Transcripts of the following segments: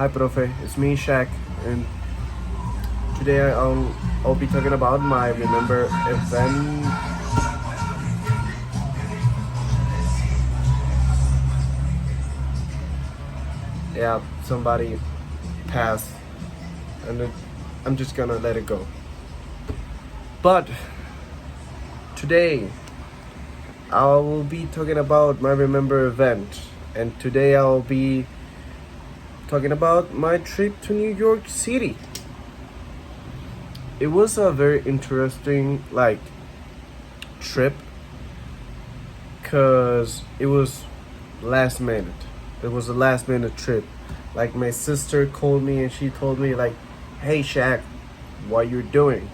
Hi, Profe. It's me, Shaq, and today I'll be talking about my remember event. Yeah, somebody passed, and I'm just gonna let it go. But today I will be talking about my remember event, and today I'll be talking about my trip to New York City. It was a very interesting trip because it was last minute. It was a last minute trip. Like my sister called me and she told me like, "Hey Shaq, what you doing?"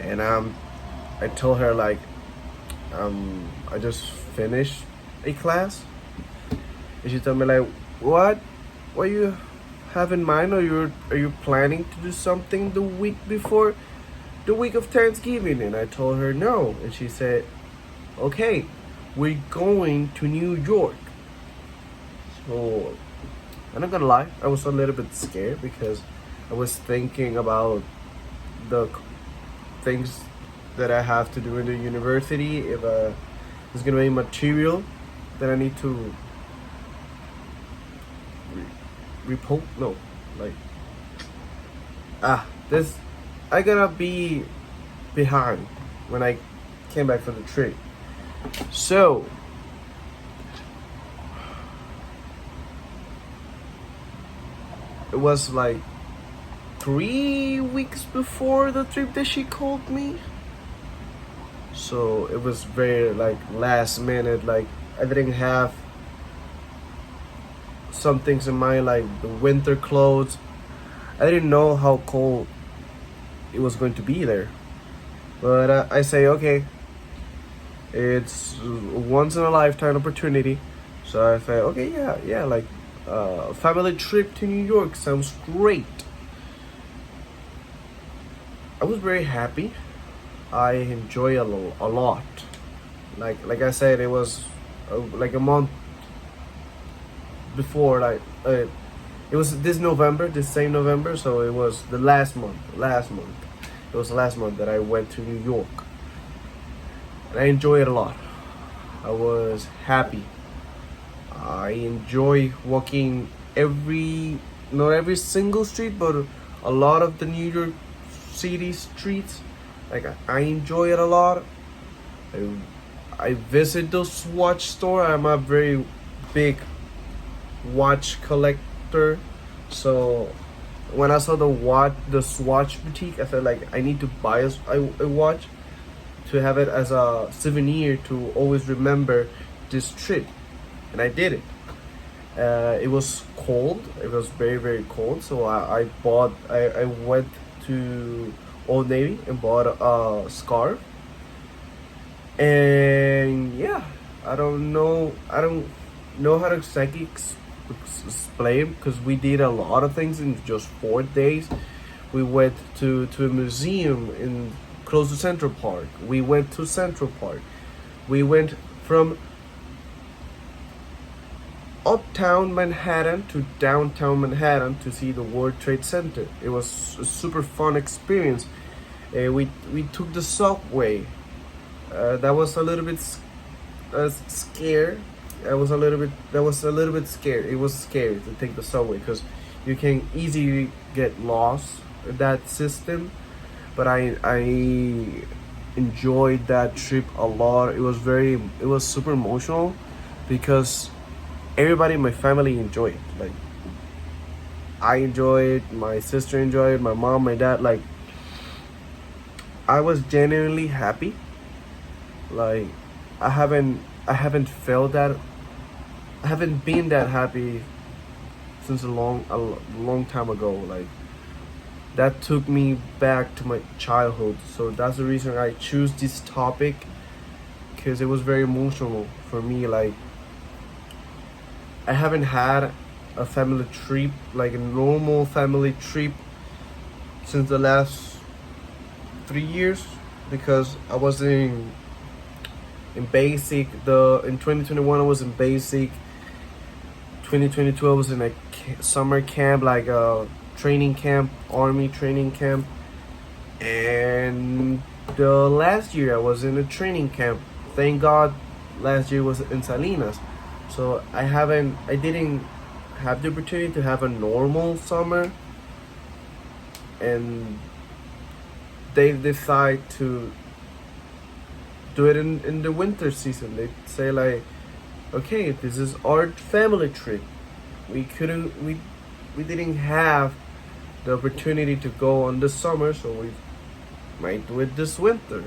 And I told her like, I just finished a class. And she told me like, "What? What you have in mind? Are you planning to do something the week before the week of Thanksgiving?" And I told her no. And she said, "Okay, we're going to New York." So I'm not gonna lie, I was a little bit scared because I was thinking about the things that I have to do in the university. If there's gonna be material that I need to report, no, like this, I gotta be behind when I came back from the trip. So it was like 3 weeks before the trip that she called me. So it was very like last minute. Like I didn't have some things in mind, like the winter clothes. I didn't know how cold it was going to be there. But I say, okay, it's a once in a lifetime opportunity. So I thought, okay, yeah, like family trip to New York sounds great. I was very happy. I enjoy a lot. Like I said, it was like a month before. It was this same November. So it was the last month. It was the last month that I went to New York, and I enjoyed it a lot. I was happy. I enjoy walking not every single street, but a lot of the New York City streets. Like I enjoy it a lot. I visit those watch store. I'm a very big watch collector, so when I saw the Swatch boutique, I felt like I need to buy a watch to have it as a souvenir to always remember this trip, and I did it. It was cold. It was very very cold. So I went to Old Navy and bought a scarf. And yeah, I don't know how to exactly explain because we did a lot of things in just 4 days. We went to a museum in close to Central Park. We went to Central Park. We went from uptown Manhattan to downtown Manhattan to see the World Trade Center. It was a super fun experience. We took the subway. That was a little bit scared. That was a little bit scared. It was scary to take the subway because you can easily get lost in that system. But I enjoyed that trip a lot. It was super emotional because everybody in my family enjoyed it. Like I enjoyed it, my sister enjoyed it, my mom, my dad. Like I was genuinely happy. Like I haven't felt that. I haven't been that happy since a long time ago. Like that took me back to my childhood. So that's the reason I choose this topic because it was very emotional for me. Like I haven't had a family trip, like a normal family trip, since the last 3 years because I was in basic. In 2021 I was in basic. 2022 I was in a summer camp, like a training camp, army training camp. And the last year I was in a training camp. Thank God last year was in Salinas. So I didn't have the opportunity to have a normal summer. And they decide to do it in the winter season. They say like, okay, this is our family trip. We didn't have the opportunity to go on the summer, so we might do it this winter.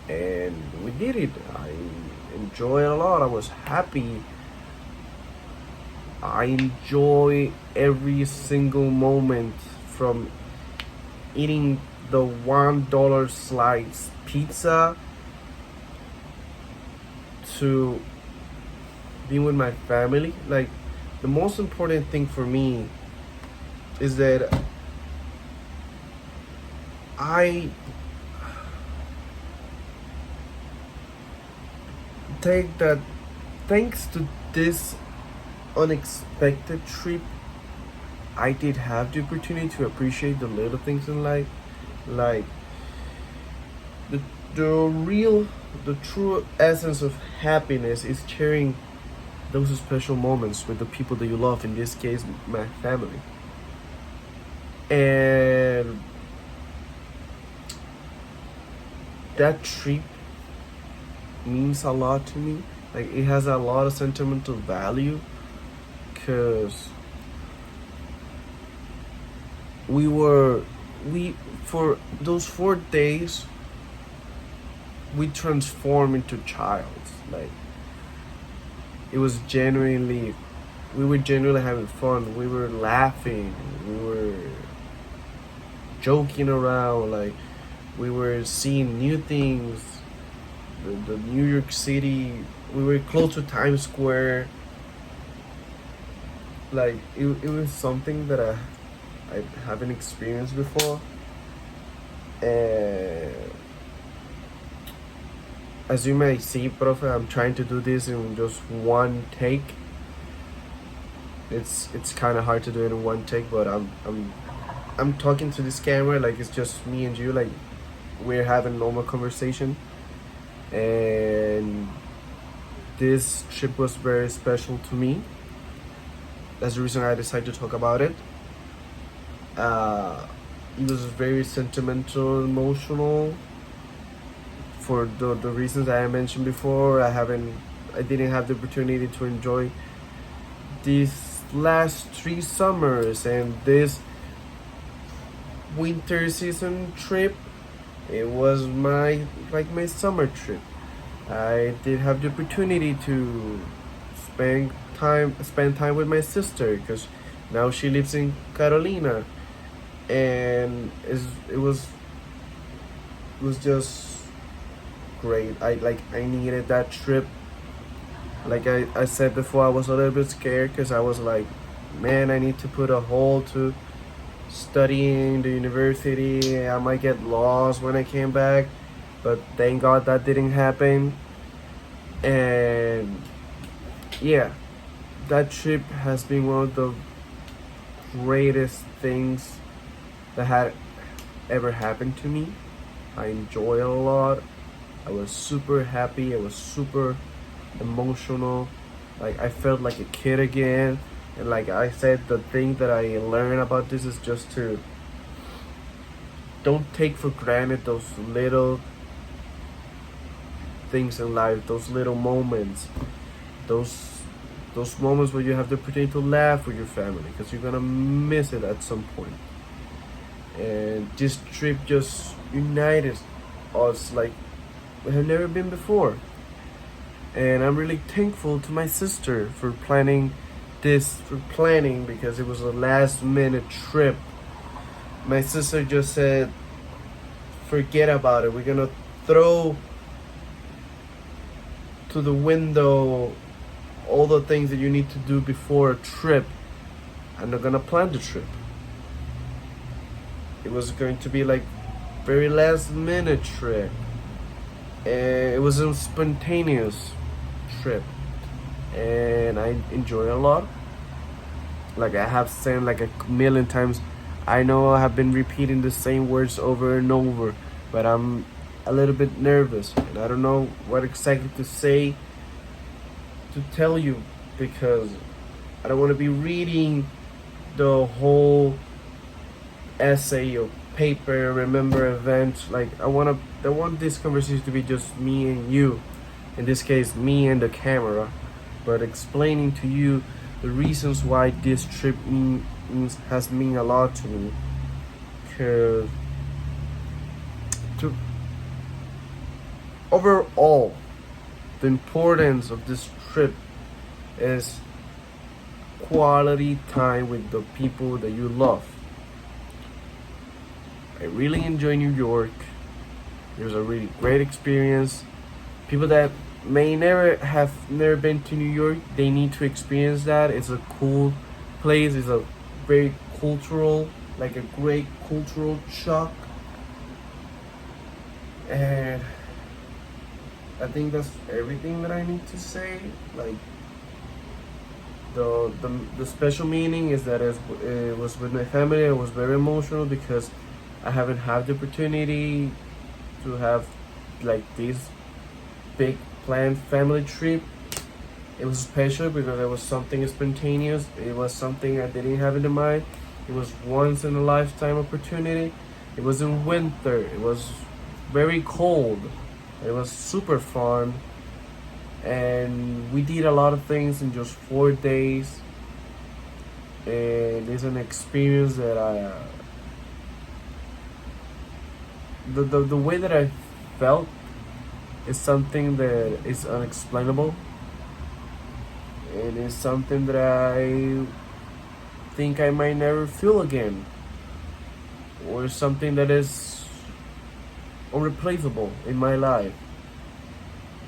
And we did it. I enjoyed it a lot. I was happy. I enjoy every single moment, from eating the $1 slice pizza to being with my family. Like, the most important thing for me is that I take that thanks to this unexpected trip, I did have the opportunity to appreciate the little things in life. Like, the true essence of happiness is sharing those special moments with the people that you love, in this case my family. And that trip means a lot to me. Like, it has a lot of sentimental value, because we for those 4 days we transformed into childs. Like, it was genuinely, we were genuinely having fun. We were laughing, we were joking around, like, we were seeing new things. The New York City, we were close to Times Square. Like, it was something that I haven't experienced before. And as you may see, Profe, I'm trying to do this in just one take. It's kind of hard to do it in one take, but I'm talking to this camera like it's just me and you, like we're having normal conversation. And this trip was very special to me. That's the reason I decided to talk about it. It was very sentimental, emotional, for the reasons I mentioned before. I didn't have the opportunity to enjoy these last 3 summers, and this winter season trip, it was my summer trip. I did have the opportunity to spend time with my sister, because now she lives in Carolina, and it was just great. I needed that trip. Like I said before, I was a little bit scared, because I was like, man, I need to put a hold to studying the university. I might get lost when I came back, but thank God that didn't happen. And yeah, that trip has been one of the greatest things that had ever happened to me. I enjoy it a lot. I was super happy. I was super emotional. Like, I felt like a kid again. And like I said, the thing that I learned about this is just to don't take for granted those little things in life, those little moments, those moments where you have the opportunity to laugh with your family, because you're gonna miss it at some point. And this trip just united us like we have never been before. And I'm really thankful to my sister for planning, because it was a last minute trip. My sister just said, forget about it. We're gonna throw to the window all the things that you need to do before a trip, and they're gonna plan the trip. It was going to be like very last minute trip. It was a spontaneous trip. and I enjoy it a lot. Like I have said like a million times, I know I have been repeating the same words over and over, but I'm a little bit nervous and I don't know what exactly to say to tell you, because I don't want to be reading the whole essay or paper, remember event. Like I want this conversation to be just me and you, in this case me and the camera, but explaining to you the reasons why this trip has mean a lot to me. Because to overall, the importance of this trip is quality time with the people that you love. I really enjoy New York. It was a really great experience. People that may never been to New York, they need to experience that. It's a cool place. It's a very cultural, like a great cultural shock. And I think that's everything that I need to say. Like the special meaning is that it was with my family. I was very emotional because I haven't had the opportunity to have like this big planned family trip. It was special because it was something spontaneous. It was something I didn't have in mind. It was once in a lifetime opportunity. It was in winter. It was very cold. It was super fun. And we did a lot of things in just 4 days. And it's an experience that the way that I felt is something that is unexplainable, and it's something that I think I might never feel again, or something that is unreplaceable in my life.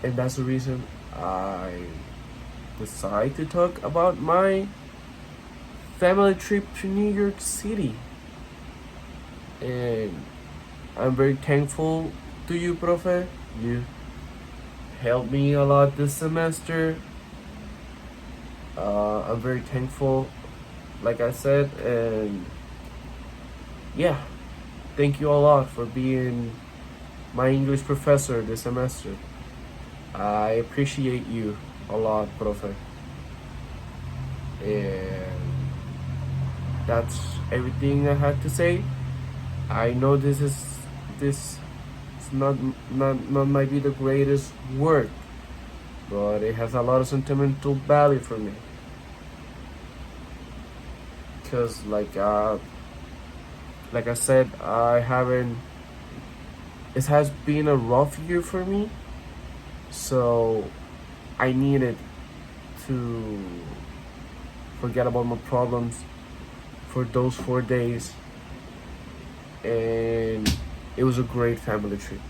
And that's the reason I decide to talk about my family trip to New York City. And I'm very thankful to you, Profe. You helped me a lot this semester. I'm very thankful, like I said, and yeah, thank you a lot for being my English professor this semester. I appreciate you a lot, Profe. And that's everything I had to say. I know this is not might be the greatest work, but it has a lot of sentimental value for me. Cause like I said, I haven't. It has been a rough year for me, so I needed to forget about my problems for those 4 days, and it was a great family trip.